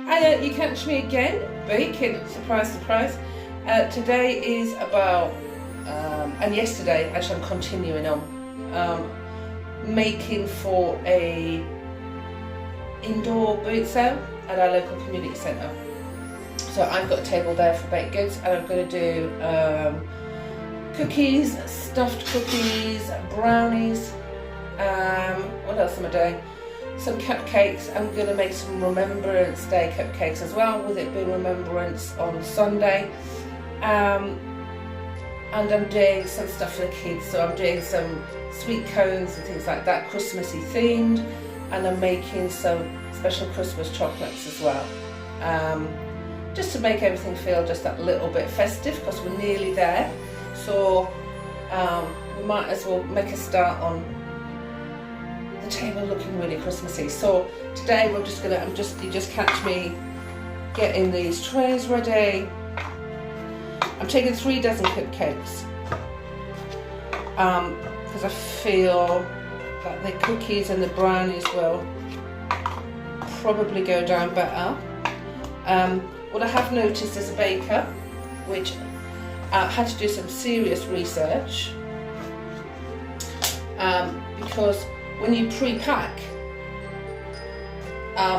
Hiya, you catch me again, baking, surprise, surprise. Today is about, and yesterday actually I'm continuing on, making for a indoor boot sale at our local community centre. So I've got a table there for baked goods, and I'm going to do cookies, stuffed cookies, brownies, what else am I doing? Some cupcakes. I'm going to make some Remembrance Day cupcakes as well, with it being Remembrance on Sunday. And I'm doing some stuff for the kids, so I'm doing some sweet cones and things like that, Christmassy themed, and I'm making some special Christmas chocolates as well. Just to make everything feel just that little bit festive, because we're nearly there. So we might as well make a start on the table looking really Christmassy. So today you just catch me getting these trays ready. I'm taking 3 dozen cupcakes because I feel that the cookies and the brownies will probably go down better. What I have noticed as a baker, which I had to do some serious research, because when you pre-pack,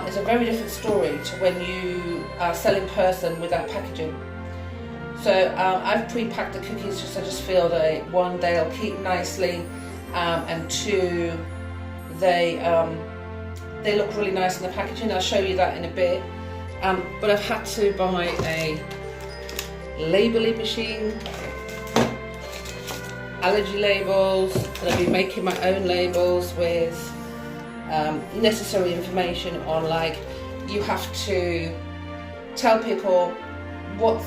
it's a very different story to when you sell in person without packaging. So I've pre-packed the cookies, I just feel that one, they'll keep nicely, and two, they look really nice in the packaging. I'll show you that in a bit. But I've had to buy a labelling machine, allergy labels, and I've been making my own labels with necessary information on, like, you have to tell people what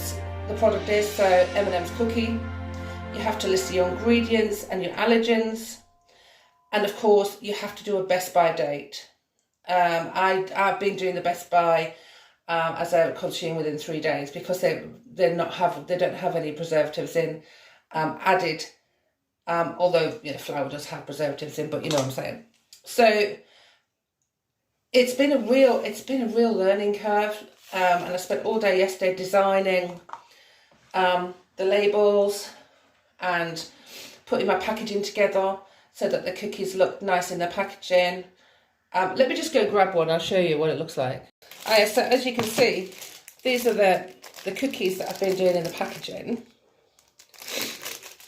the product is. So M&M's cookie, you have to list your ingredients and your allergens, and of course you have to do a best by date. I've been doing the best by as I consume within 3 days, because they don't have any preservatives in added, although flour does have preservatives in, but you know what I'm saying. So it's been a real learning curve, and I spent all day yesterday designing the labels and putting my packaging together so that the cookies look nice in the packaging. Let me just go grab one, I'll show you what it looks like. So as you can see, these are the cookies that I've been doing in the packaging.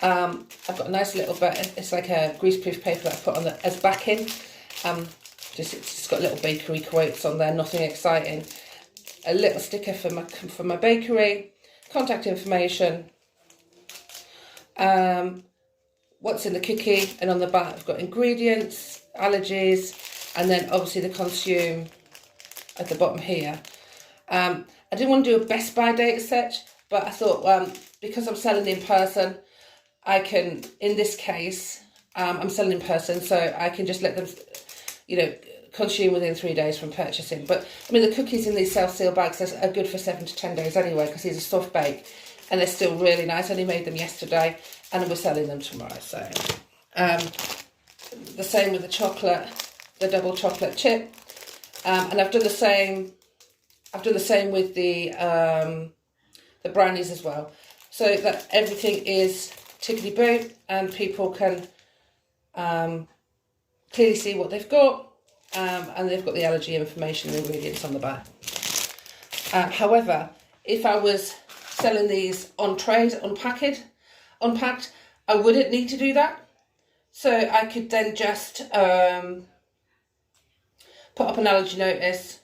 I've got a nice little bit, it's like a greaseproof paper that I put on as backing. It's just got little bakery quotes on there, nothing exciting. A little sticker for my bakery, contact information, what's in the cookie, and on the back I've got ingredients, allergies, and then obviously the consume at the bottom here. I didn't want to do a best by date as such, but I thought, because I'm selling in person, I can, in this case, I'm selling in person, so I can just let them, consume within 3 days from purchasing. But I mean, the cookies in these self-seal bags are good for 7 to 10 days anyway, because these are soft bake and they're still really nice. I only made them yesterday and we're selling them tomorrow. So the same with the chocolate, the double chocolate chip, and I've done the same with the brownies as well, so that everything is tickety-boo and people can clearly see what they've got, and they've got the allergy information and ingredients on the back. However, if I was selling these on trays, unpacked, I wouldn't need to do that. So I could then just put up an allergy notice,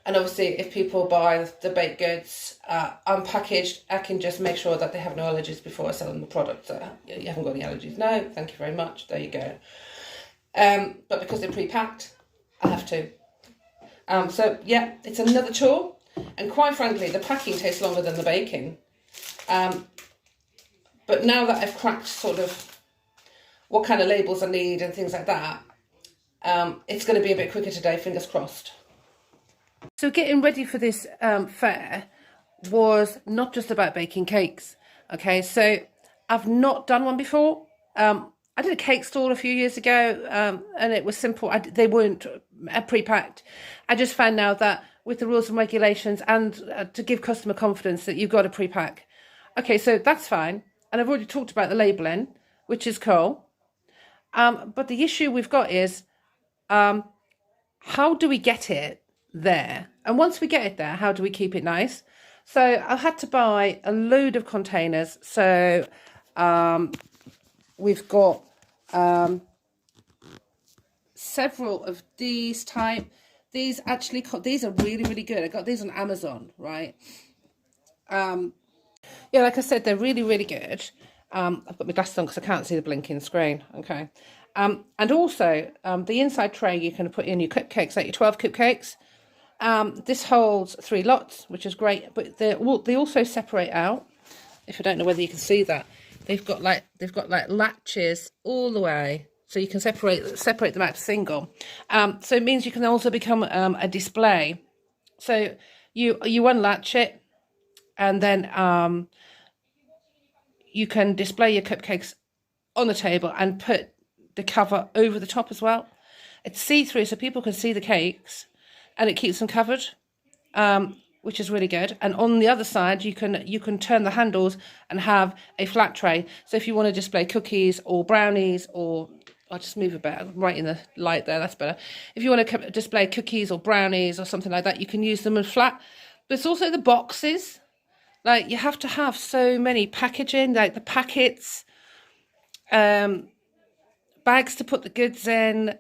and obviously if people buy the baked goods unpackaged, I can just make sure that they have no allergies before I sell them the product. So you haven't got any allergies? No, thank you very much, there you go. But because they're pre-packed, I have to. So yeah, it's another chore, and quite frankly the packing takes longer than the baking. But now that I've cracked sort of what kind of labels I need and things like that, it's going to be a bit quicker today, fingers crossed. So getting ready for this fair was not just about baking cakes. Okay, so I've not done one before. I did a cake stall a few years ago, and it was simple. They weren't pre-packed. I just found now that with the rules and regulations, and to give customer confidence that you've got to pre-pack. Okay, so that's fine. And I've already talked about the labelling, which is cool. But the issue we've got is, how do we get it there? And once we get it there, how do we keep it nice? So I had to buy a load of containers. So we've got several of these type. These are really, really good. I got these on Amazon, right? Yeah, like I said, they're really, really good. I've got my glasses on because I can't see the blinking screen. Okay. And also, the inside tray, you can put in your cupcakes, like your 12 cupcakes. This holds 3 lots, which is great, but they also separate out. If I don't know whether you can see that, they've got like latches all the way, so you can separate them out to single. So it means you can also become a display. So you unlatch it, and then you can display your cupcakes on the table and put the cover over the top as well. It's see-through, so people can see the cakes, and it keeps them covered, which is really good. And on the other side, you can turn the handles and have a flat tray. So if you want to display cookies or brownies, or I'll just move a bit right in the light there, that's better. If you want to display cookies or brownies or something like that, you can use them in flat. But it's also the boxes. Like, you have to have so many packaging, like the packets, bags to put the goods in,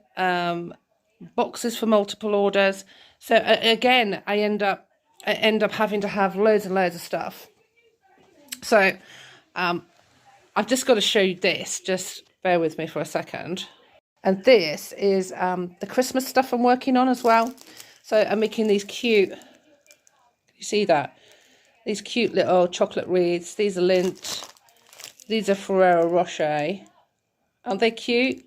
boxes for multiple orders. So again, I end up having to have loads and loads of stuff. So I've just got to show you this. Just bear with me for a second. And this is the Christmas stuff I'm working on as well. So I'm making these cute, can you see that? These cute little chocolate wreaths. These are Lindt. These are Ferrero Rocher. Aren't they cute?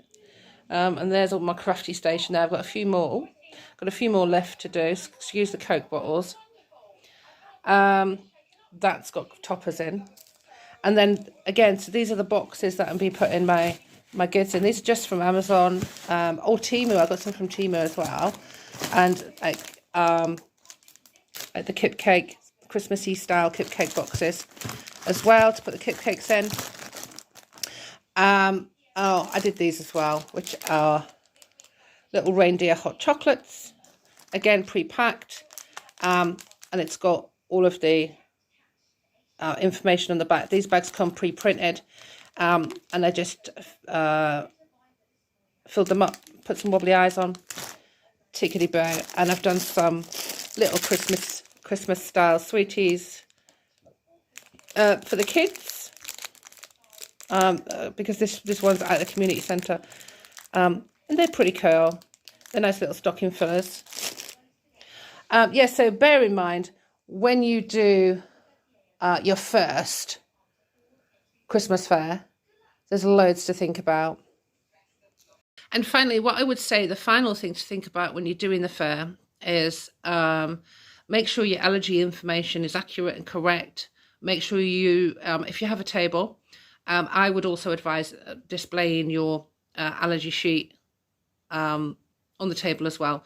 And there's all my crafty station there. I've got a few more. Got a few more left to do. Excuse the Coke bottles. That's got toppers in. And then again, so these are the boxes that I'm be putting my goods in. These are just from Amazon or Temu. I got some from Temu as well. And like the cupcake, Christmassy style cupcake boxes as well to put the cupcakes in. Oh, I did these as well, which are little reindeer hot chocolates, again pre-packed, and it's got all of the information on the back. These bags come pre-printed, and I just filled them up, put some wobbly eyes on, tickety bow, and I've done some little Christmas style sweeties for the kids. Because this one's at the community centre, and they're pretty cool. They're nice little stocking fillers. Yeah, so bear in mind, when you do your first Christmas fair, there's loads to think about. And finally, what I would say, the final thing to think about when you're doing the fair is make sure your allergy information is accurate and correct. Make sure you, if you have a table, I would also advise displaying your allergy sheet on the table as well,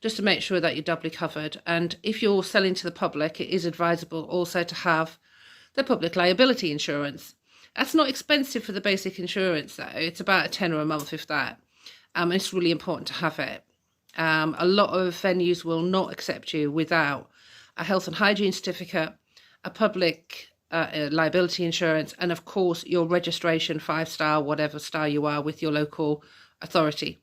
just to make sure that you're doubly covered. And if you're selling to the public, it is advisable also to have the public liability insurance. That's not expensive for the basic insurance though. It's about a tenner a month, if that. It's really important to have it. A lot of venues will not accept you without a health and hygiene certificate, a public liability insurance, and of course your registration, 5-star, whatever star you are, with your local authority.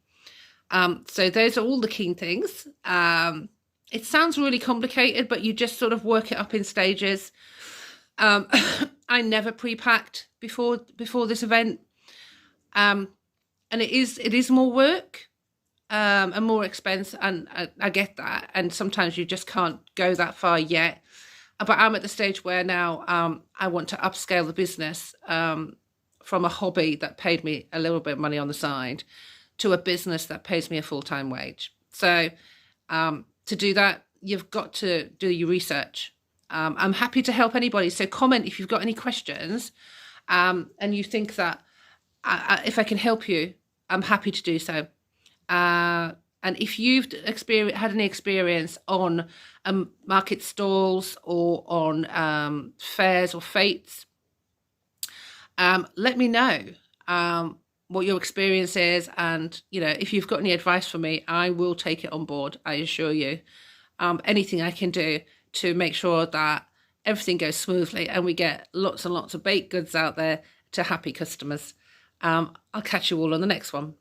So those are all the key things. It sounds really complicated, but you just sort of work it up in stages. I never pre-packed before this event, and it is more work and more expense, and I get that, and sometimes you just can't go that far yet. But I'm at the stage where now I want to upscale the business from a hobby that paid me a little bit of money on the side to a business that pays me a full-time wage. So to do that, you've got to do your research. I'm happy to help anybody. So comment if you've got any questions and you think that if I can help you, I'm happy to do so. And if you've had any experience on market stalls or on fairs or fetes, let me know what your experience is. And, you know, if you've got any advice for me, I will take it on board, I assure you. Anything I can do to make sure that everything goes smoothly and we get lots and lots of baked goods out there to happy customers. I'll catch you all on the next one.